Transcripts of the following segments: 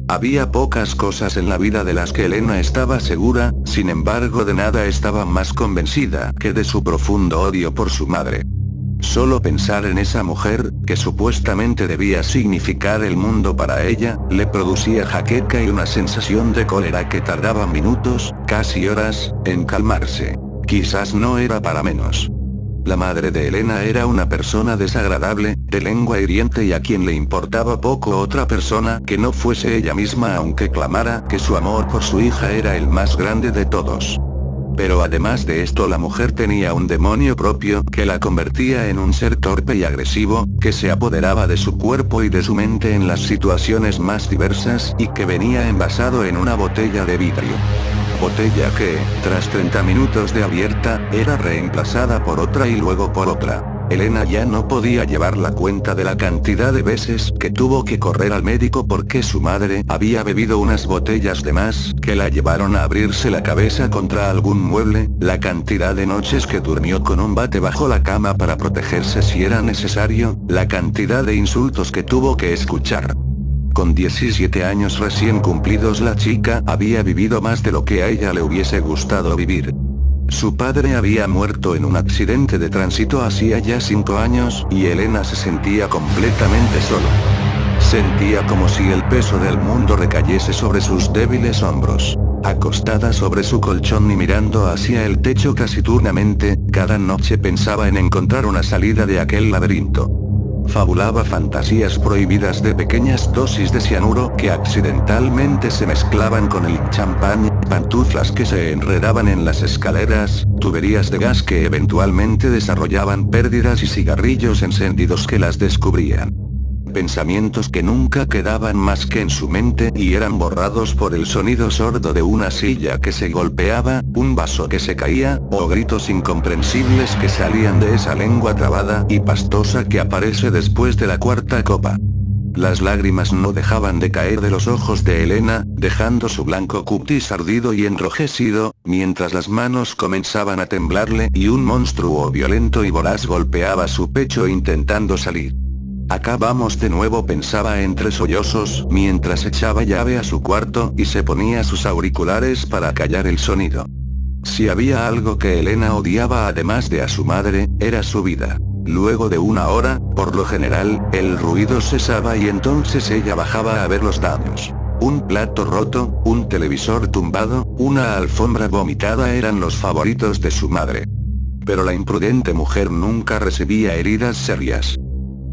Había pocas cosas en la vida de las que Elena estaba segura, sin embargo de nada estaba más convencida que de su profundo odio por su madre. Solo pensar en esa mujer, que supuestamente debía significar el mundo para ella, le producía jaqueca y una sensación de cólera que tardaba minutos, casi horas, en calmarse. Quizás no era para menos. La madre de Elena era una persona desagradable, de lengua hiriente y a quien le importaba poco otra persona que no fuese ella misma, aunque clamara que su amor por su hija era el más grande de todos. Pero además de esto, la mujer tenía un demonio propio que la convertía en un ser torpe y agresivo, que se apoderaba de su cuerpo y de su mente en las situaciones más diversas y que venía envasado en una botella de vidrio. Botella que, tras 30 minutos de abierta, era reemplazada por otra y luego por otra. Elena ya no podía llevar la cuenta de la cantidad de veces que tuvo que correr al médico porque su madre había bebido unas botellas de más que la llevaron a abrirse la cabeza contra algún mueble, la cantidad de noches que durmió con un bate bajo la cama para protegerse si era necesario, la cantidad de insultos que tuvo que escuchar. Con 17 años recién cumplidos, la chica había vivido más de lo que a ella le hubiese gustado vivir. Su padre había muerto en un accidente de tránsito hacía ya 5 años, y Elena se sentía completamente sola. Sentía como si el peso del mundo recayese sobre sus débiles hombros. Acostada sobre su colchón y mirando hacia el techo casi turnamente, cada noche pensaba en encontrar una salida de aquel laberinto. Fabulaba fantasías prohibidas de pequeñas dosis de cianuro que accidentalmente se mezclaban con el champán, pantuflas que se enredaban en las escaleras, tuberías de gas que eventualmente desarrollaban pérdidas y cigarrillos encendidos que las descubrían. Pensamientos que nunca quedaban más que en su mente y eran borrados por el sonido sordo de una silla que se golpeaba, un vaso que se caía, o gritos incomprensibles que salían de esa lengua trabada y pastosa que aparece después de la cuarta copa. Las lágrimas no dejaban de caer de los ojos de Elena, dejando su blanco cutis ardido y enrojecido, mientras las manos comenzaban a temblarle y un monstruo violento y voraz golpeaba su pecho intentando salir. Acá vamos de nuevo, pensaba entre sollozos, mientras echaba llave a su cuarto y se ponía sus auriculares para callar el sonido. Si había algo que Elena odiaba además de a su madre, era su vida. Luego de una hora, por lo general, el ruido cesaba y entonces ella bajaba a ver los daños. Un plato roto, un televisor tumbado, una alfombra vomitada eran los favoritos de su madre. Pero la imprudente mujer nunca recibía heridas serias.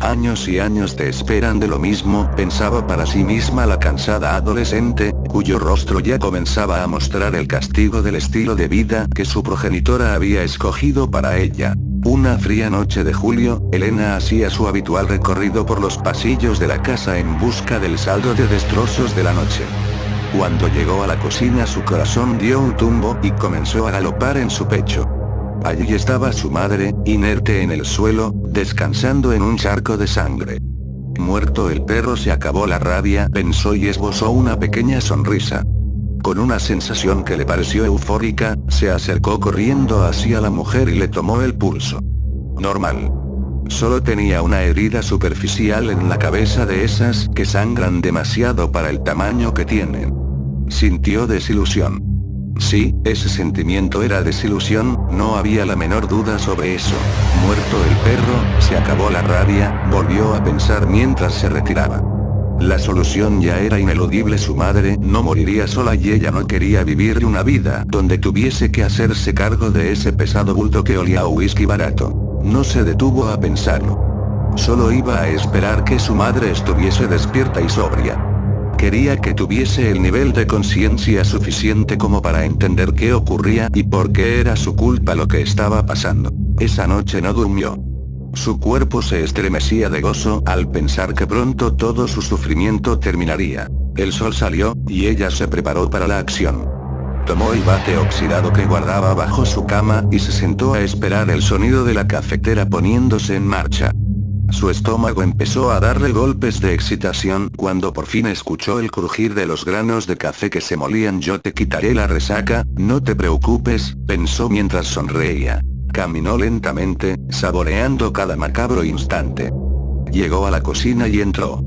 Años y años te esperan de lo mismo, pensaba para sí misma la cansada adolescente, cuyo rostro ya comenzaba a mostrar el castigo del estilo de vida que su progenitora había escogido para ella. Una fría noche de julio, Elena hacía su habitual recorrido por los pasillos de la casa en busca del saldo de destrozos de la noche. Cuando llegó a la cocina, su corazón dio un tumbo y comenzó a galopar en su pecho. Allí estaba su madre, inerte en el suelo, descansando en un charco de sangre. Muerto el perro, se acabó la rabia, pensó y esbozó una pequeña sonrisa. Con una sensación que le pareció eufórica, se acercó corriendo hacia la mujer y le tomó el pulso. Normal. Solo tenía una herida superficial en la cabeza, de esas que sangran demasiado para el tamaño que tienen. Sintió desilusión. Sí, ese sentimiento era desilusión, no había la menor duda sobre eso. Muerto el perro, se acabó la rabia, volvió a pensar mientras se retiraba. La solución ya era ineludible, su madre no moriría sola y ella no quería vivir una vida donde tuviese que hacerse cargo de ese pesado bulto que olía a whisky barato. No se detuvo a pensarlo. Solo iba a esperar que su madre estuviese despierta y sobria. Quería que tuviese el nivel de conciencia suficiente como para entender qué ocurría y por qué era su culpa lo que estaba pasando. Esa noche no durmió. Su cuerpo se estremecía de gozo al pensar que pronto todo su sufrimiento terminaría. El sol salió, y ella se preparó para la acción. Tomó el bate oxidado que guardaba bajo su cama y se sentó a esperar el sonido de la cafetera poniéndose en marcha. Su estómago empezó a darle golpes de excitación cuando por fin escuchó el crujir de los granos de café que se molían. Yo te quitaré la resaca, no te preocupes, pensó mientras sonreía. Caminó lentamente, saboreando cada macabro instante. Llegó a la cocina y entró.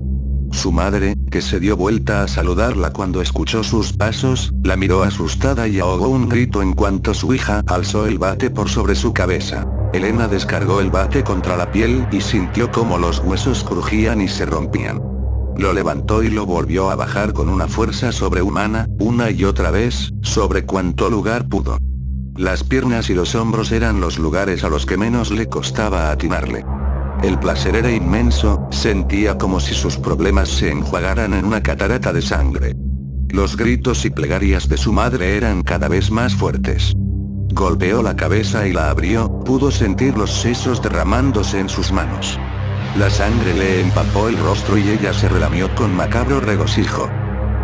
Su madre, que se dio vuelta a saludarla cuando escuchó sus pasos, la miró asustada y ahogó un grito en cuanto su hija alzó el bate por sobre su cabeza. Elena descargó el bate contra la piel y sintió como los huesos crujían y se rompían. Lo levantó y lo volvió a bajar con una fuerza sobrehumana, una y otra vez, sobre cuanto lugar pudo. Las piernas y los hombros eran los lugares a los que menos le costaba atinarle. El placer era inmenso, sentía como si sus problemas se enjuagaran en una catarata de sangre. Los gritos y plegarias de su madre eran cada vez más fuertes. Golpeó la cabeza y la abrió, pudo sentir los sesos derramándose en sus manos. La sangre le empapó el rostro y ella se relamió con macabro regocijo.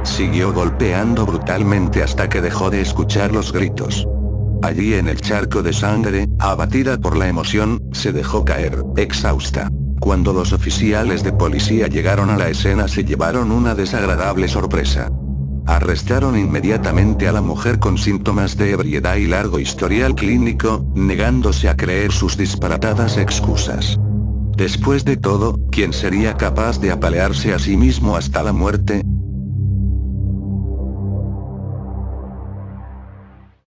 Siguió golpeando brutalmente hasta que dejó de escuchar los gritos. Allí en el charco de sangre, abatida por la emoción, se dejó caer, exhausta. Cuando los oficiales de policía llegaron a la escena se llevaron una desagradable sorpresa. Arrestaron inmediatamente a la mujer con síntomas de ebriedad y largo historial clínico, negándose a creer sus disparatadas excusas. Después de todo, ¿quién sería capaz de apalearse a sí mismo hasta la muerte?